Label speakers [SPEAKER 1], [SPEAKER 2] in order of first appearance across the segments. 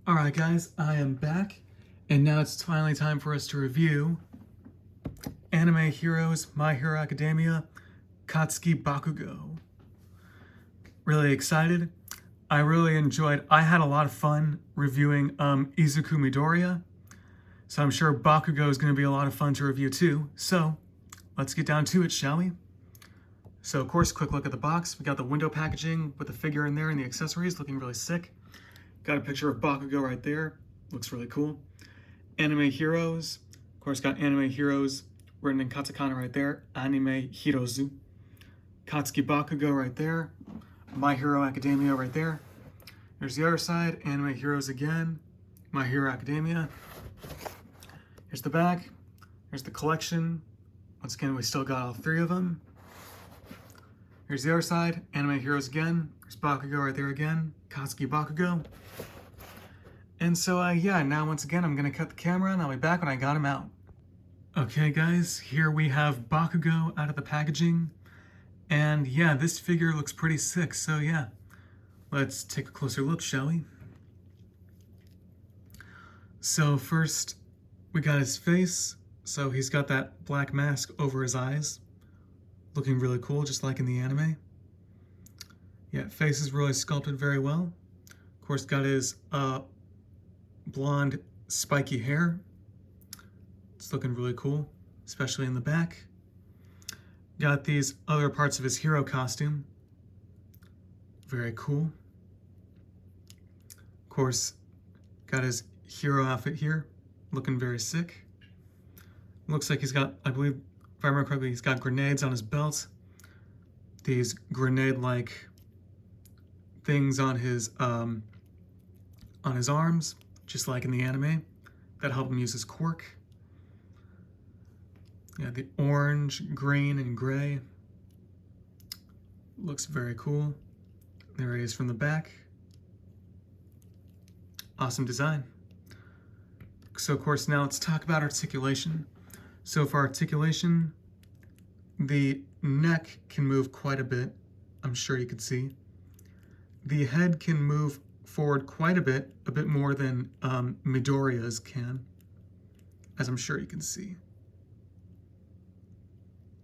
[SPEAKER 1] Alright guys, I am back, and now it's finally time for us to review Anime Heroes My Hero Academia Katsuki Bakugo. Really excited. I had a lot of fun reviewing Izuku Midoriya, so I'm sure Bakugo is going to be a lot of fun to review too. So let's get down to it, shall we? So of course, quick look at the box. We got the window packaging with the figure in there and the accessories looking really sick. Got a picture of Bakugo right there. Looks really cool. Anime Heroes. Of course, got Anime Heroes written in katakana right there. Anime Hirozu. Katsuki Bakugo right there. My Hero Academia right there. There's the other side. Anime Heroes again. My Hero Academia. Here's the back. Here's the collection. Once again, we still got all three of them. Here's the other side. Anime Heroes again. There's Bakugo right there again. Katsuki Bakugo. And so, yeah, now once again, I'm going to cut the camera and I'll be back when I got him out. Okay, guys, here we have Bakugo out of the packaging. And yeah, this figure looks pretty sick, so yeah. Let's take a closer look, shall we? So first, we got his face. So he's got that black mask over his eyes. Looking really cool, just like in the anime. Yeah, face is really sculpted very well. Of course, got his blonde, spiky hair. It's looking really cool, especially in the back. Got these other parts of his hero costume. Very cool. Of course, got his hero outfit here, looking very sick. Looks like he's got, I believe, if I remember correctly, he's got grenades on his belt. These grenade-like things on his arms, just like in the anime, that help him use his quirk. Yeah, the orange, green, and gray. Looks very cool. There he is from the back. Awesome design. So of course, now let's talk about articulation. So for articulation, the neck can move quite a bit. I'm sure you could see. The head can move forward quite a bit more than Midoriya's can, as I'm sure you can see.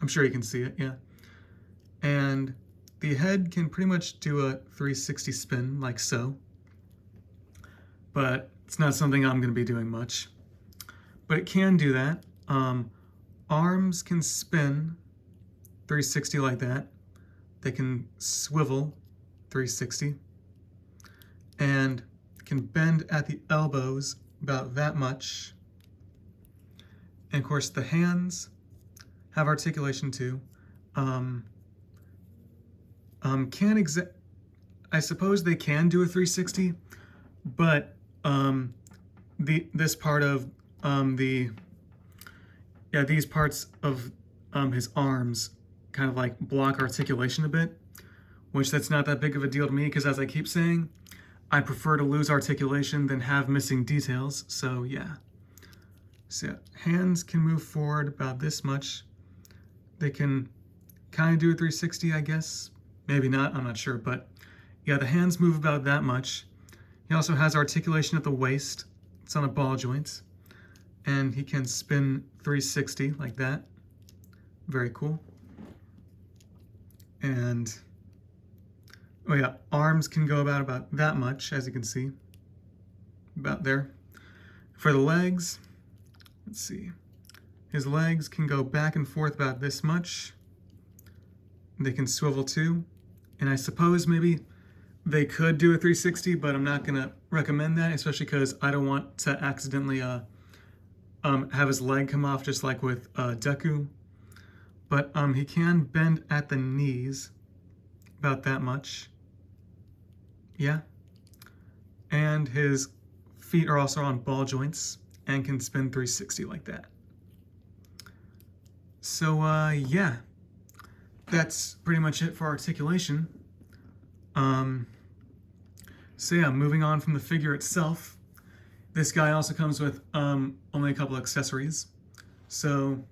[SPEAKER 1] I'm sure you can see it, yeah. And the head can pretty much do a 360 spin, like so. But it's not something I'm going to be doing much. But it can do that. Arms can spin 360 like that. They can swivel 360. And can bend at the elbows about that much. And of course the hands have articulation too. I suppose they can do a 360, but these parts of his arms kind of like block articulation a bit, which that's not that big of a deal to me because, as I keep saying, I prefer to lose articulation than have missing details. So yeah. So yeah, hands can move forward about this much. They can kind of do a 360, I guess. Maybe not, I'm not sure. But yeah, the hands move about that much. He also has articulation at the waist. It's on a ball joint. And he can spin 360 like that. Very cool. And oh yeah, arms can go about that much, as you can see. About there. For the legs, let's see. His legs can go back and forth about this much. They can swivel too. And I suppose maybe they could do a 360, but I'm not going to recommend that, especially because I don't want to accidentally have his leg come off just like with Deku. But he can bend at the knees about that much. Yeah. And his feet are also on ball joints and can spin 360 like that. So yeah, that's pretty much it for articulation. So yeah, moving on from the figure itself, this guy also comes with only a couple accessories. So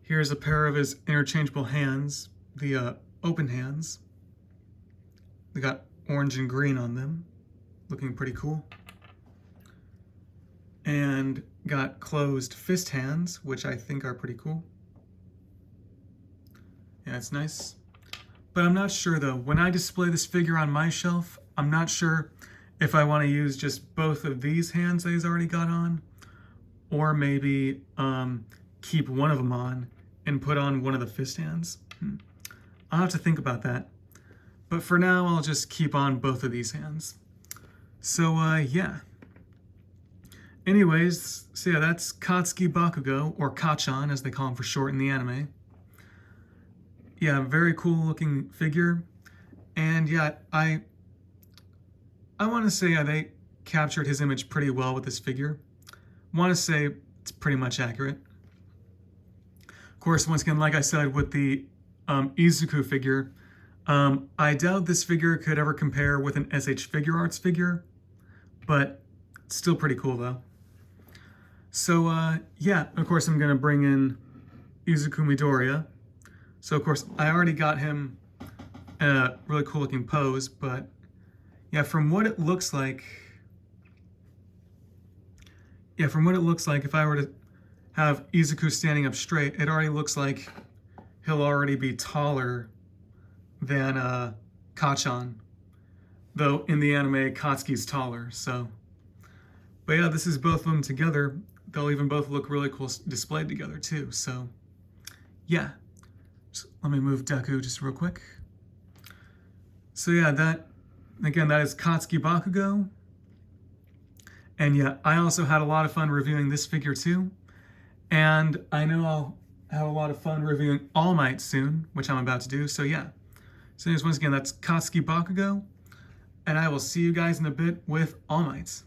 [SPEAKER 1] here's a pair of his interchangeable hands, the open hands. They got orange and green on them, looking pretty cool. and got closed fist hands, which I think are pretty cool. Yeah, it's nice. But I'm not sure though, when I display this figure on my shelf, I'm not sure if I want to use just both of these hands that he's already got on, or maybe keep one of them on and put on one of the fist hands. I'll have to think about that. But for now, I'll just keep on both of these hands. So yeah. Anyways, so yeah, that's Katsuki Bakugo, or Kachan as they call him for short in the anime. Yeah, very cool looking figure. And yeah, I want to say they captured his image pretty well with this figure. Want to say it's pretty much accurate. Of course, once again, like I said with the Izuku figure, I doubt this figure could ever compare with an SH Figure Arts figure, but it's still pretty cool though. So yeah, of course I'm gonna bring in Izuku Midoriya. So of course I already got him in a really cool looking pose, but yeah, from what it looks like, if I were to have Izuku standing up straight, it already looks like he'll already be taller than Kachan. Though in the anime, Katsuki's taller, so. But yeah, this is both of them together. They'll even both look really cool displayed together too, so. Yeah. Just let me move Deku just real quick. So yeah, that is Katsuki Bakugo. And yeah, I also had a lot of fun reviewing this figure too. And I know I'll have a lot of fun reviewing All Might soon, which I'm about to do, so yeah. So anyways, once again, that's Katsuki Bakugo, and I will see you guys in a bit with All Might.